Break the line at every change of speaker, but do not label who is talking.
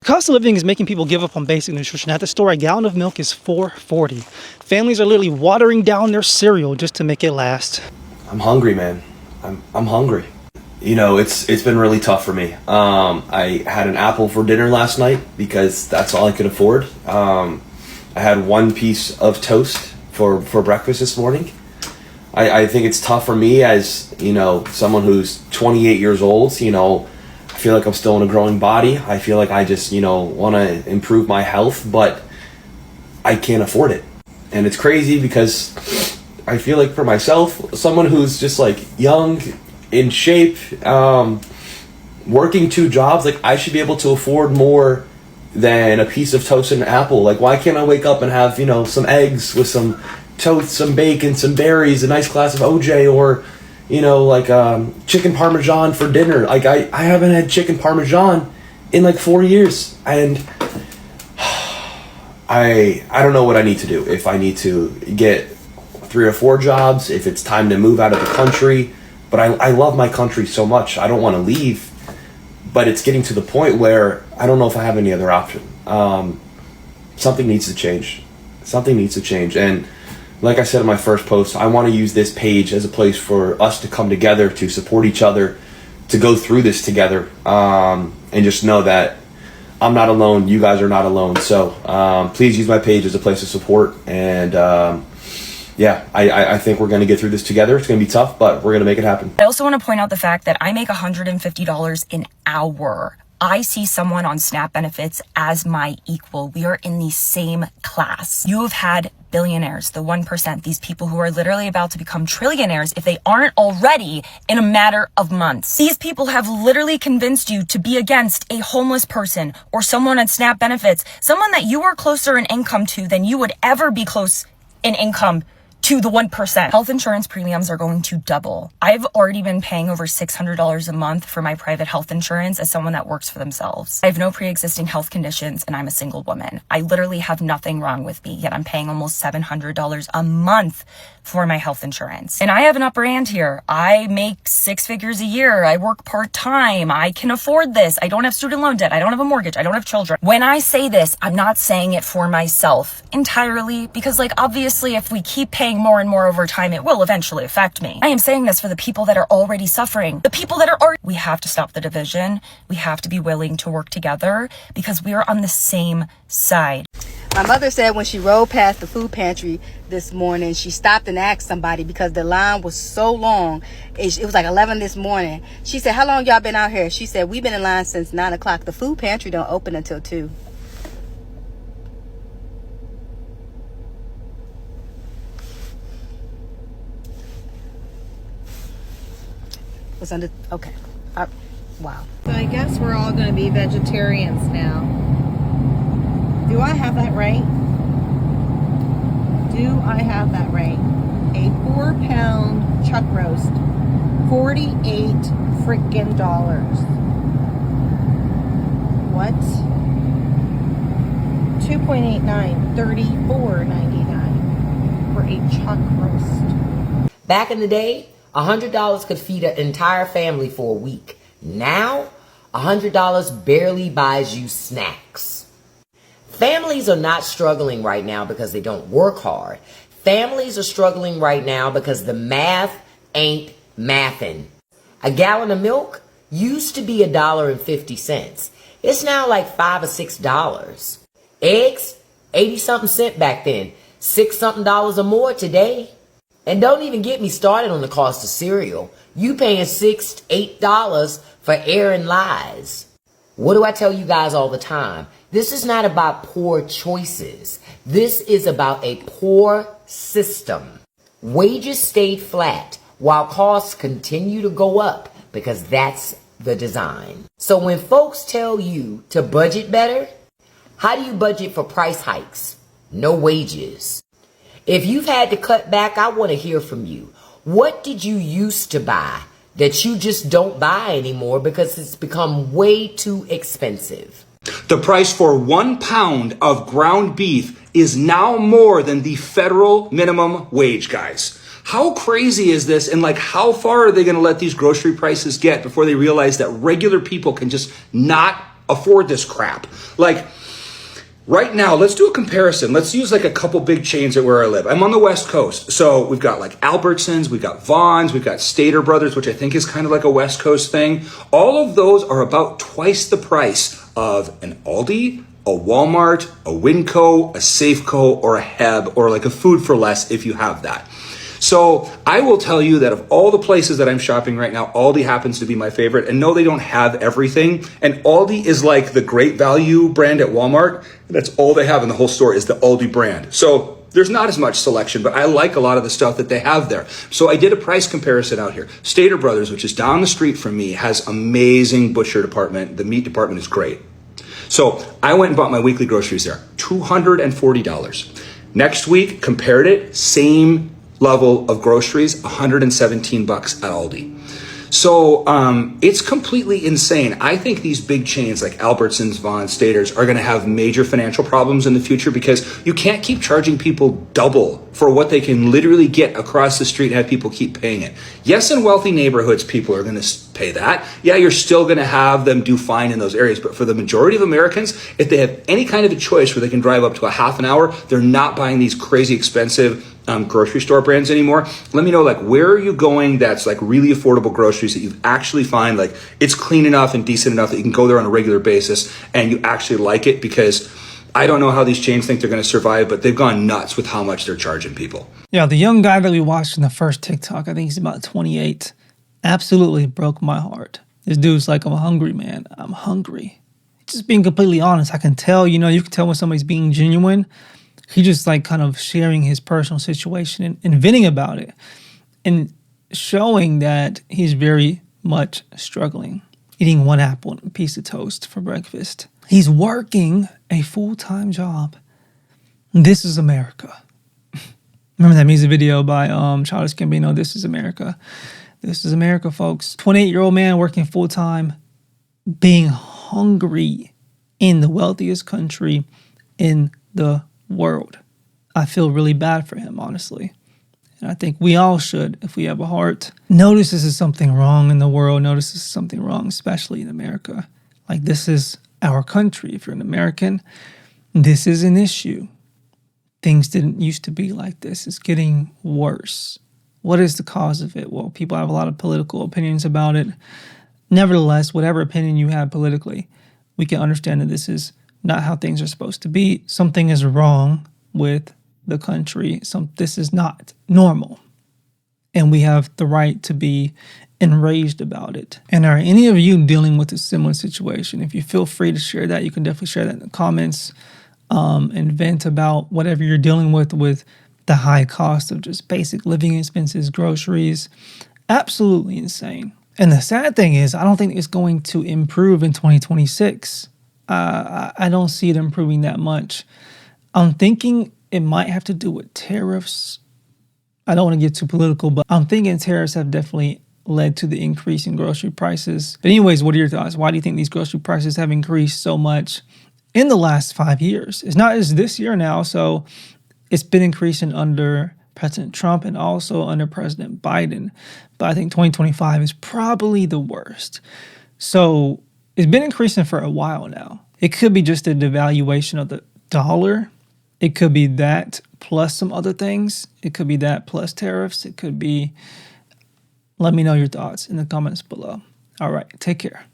Cost of living is making people give up on basic nutrition. At the store, a gallon of milk is $4.40. Families are literally watering down their cereal just to make it last.
I'm hungry, man. I'm hungry. You know, it's been really tough for me. I had an apple for dinner last night because that's all I could afford. I had one piece of toast for breakfast this morning. I think it's tough for me as, you know, someone who's 28 years old. You know, I feel like I'm still in a growing body. I feel like I just, you know, want to improve my health, but I can't afford it. And it's crazy because I feel like for myself, someone who's just like young, in shape, working two jobs, like I should be able to afford more than a piece of toast and an apple. Like, why can't I wake up and have, you know, some eggs with some toast, some bacon, some berries, a nice glass of OJ, or, you know, like chicken parmesan for dinner? Like I haven't had chicken parmesan in like 4 years, and I don't know what I need to do. If I need to get 3 or 4 jobs, if it's time to move out of the country. But I love my country so much. I don't want to leave, but it's getting to the point where I don't know if I have any other option. Something needs to change. Something needs to change. And like I said in my first post, I want to use this page as a place for us to come together, to support each other, to go through this together, and just know that I'm not alone. You guys are not alone. So please use my page as a place of support. And yeah, I think we're going to get through this together. It's going to be tough, but we're going to make it happen.
I also want to point out the fact that I make $150 an hour. I see someone on SNAP benefits as my equal. We are in the same class. You have had billionaires, the 1%, these people who are literally about to become trillionaires if they aren't already in a matter of months. These people have literally convinced you to be against a homeless person or someone on SNAP benefits, someone that you are closer in income to than you would ever be close in income to the 1%. Health insurance premiums are going to double. I've already been paying over $600 a month for my private health insurance as someone that works for themselves. I have no pre-existing health conditions and I'm a single woman. I literally have nothing wrong with me, yet I'm paying almost $700 a month for my health insurance. And I have an upper hand here. I make 6 figures a year. I work part-time. I can afford this. I don't have student loan debt. I don't have a mortgage. I don't have children. When I say this, I'm not saying it for myself entirely because, like, obviously if we keep paying more and more over time, it will eventually affect me. I am saying this for the people that are already suffering. The people that are already... We have to stop the division. We have to be willing to work together because we are on the same side.
My mother said when she rode past the food pantry this morning, she stopped and asked somebody because the line was so long. It was like 11 this morning. She said, how long y'all been out here? She said, we've been in line since 9 o'clock. The food pantry don't open until 2. What's under? Okay. Wow.
So I guess we're all going to be vegetarians now. Do I have that right? Do I have that right? A 4-pound chuck roast, 48 freaking dollars. What? 2.89, $34.99 for a chuck roast.
Back in the day, $100 could feed an entire family for a week. Now, $100 barely buys you snacks. Families are not struggling right now because they don't work hard. Families are struggling right now because the math ain't mathin'. A gallon of milk used to be $1.50. It's now like $5 or $6. Eggs, 80-something cents back then. $6-something or more today. And don't even get me started on the cost of cereal. You paying $6, $8 for air and lies. What do I tell you guys all the time? This is not about poor choices. This is about a poor system. Wages stayed flat while costs continue to go up because that's the design. So when folks tell you to budget better, how do you budget for price hikes? No wages. If you've had to cut back, I want to hear from you. What did you used to buy that you just don't buy anymore because it's become way too expensive?
The price for 1 pound of ground beef is now more than the federal minimum wage, guys. How crazy is this? And like, how far are they going to let these grocery prices get before they realize that regular people can just not afford this crap. Like, right now, let's do a comparison. Let's use like a couple big chains at where I live. I'm on the West Coast. So we've got like Albertsons, we've got Vons, we've got Stater Brothers, which I think is kind of like a West Coast thing. All of those are about twice the price of an Aldi, a Walmart, a Winco, a Safeco, or a Heb, or like a Food for Less if you have that. So I will tell you that of all the places that I'm shopping right now, Aldi happens to be my favorite. And no, they don't have everything. And Aldi is like the great value brand at Walmart. That's all they have in the whole store is the Aldi brand. So there's not as much selection, but I like a lot of the stuff that they have there. So I did a price comparison out here. Stater Brothers, which is down the street from me, has amazing butcher department. The meat department is great. So I went and bought my weekly groceries there, $240. Next week, compared it, same level of groceries, $117 at Aldi. So it's completely insane. I think these big chains like Albertsons, Vons, Staters are going to have major financial problems in the future because you can't keep charging people double for what they can literally get across the street and have people keep paying it. Yes, in wealthy neighborhoods, people are going to pay that. Yeah, you're still going to have them do fine in those areas. But for the majority of Americans, if they have any kind of a choice where they can drive up to a half an hour, they're not buying these crazy expensive grocery store brands anymore. Let me know, like, where are you going that's like really affordable groceries that you actually find like it's clean enough and decent enough that you can go there on a regular basis and you actually like it? Because I don't know how these chains think they're going to survive, but they've gone nuts with how much they're charging people.
Yeah, the young guy that we watched in the first TikTok, I think he's about 28, absolutely broke my heart. This dude's like, I'm hungry, man. I'm hungry. Just being completely honest, I can tell, you can tell when somebody's being genuine. He just like kind of sharing his personal situation and venting about it and showing that he's very much struggling, eating one apple and a piece of toast for breakfast. He's working a full-time job. This is America. Remember that music video by Childish Gambino, This is America. This is America, folks. 28-year-old man working full-time, being hungry in the wealthiest country in the world. I feel really bad for him, honestly. And I think we all should, if we have a heart. Notice this is something wrong in the world. Notice this is something wrong, especially in America. Like, this is our country. If you're an American, this is an issue. Things didn't used to be like this. It's getting worse. What is the cause of it? Well, people have a lot of political opinions about it. Nevertheless, whatever opinion you have politically, we can understand that this is not how things are supposed to be. Something is wrong with the country. This is not normal. And we have the right to be enraged about it. And are any of you dealing with a similar situation? If you feel free to share that, you can definitely share that in the comments and vent about whatever you're dealing with the high cost of just basic living expenses, groceries. Absolutely insane. And the sad thing is, I don't think it's going to improve in 2026. I don't see it improving that much. I'm thinking it might have to do with tariffs. I don't want to get too political, but I'm thinking tariffs have definitely led to the increase in grocery prices. But anyways, what are your thoughts? Why do you think these grocery prices have increased so much in the last 5 years? It's not just this year now, so it's been increasing under President Trump and also under President Biden. But I think 2025 is probably the worst. So it's been increasing for a while now. It could be just a devaluation of the dollar. It could be that plus some other things. It could be that plus tariffs. It could be... Let me know your thoughts in the comments below. All right, take care.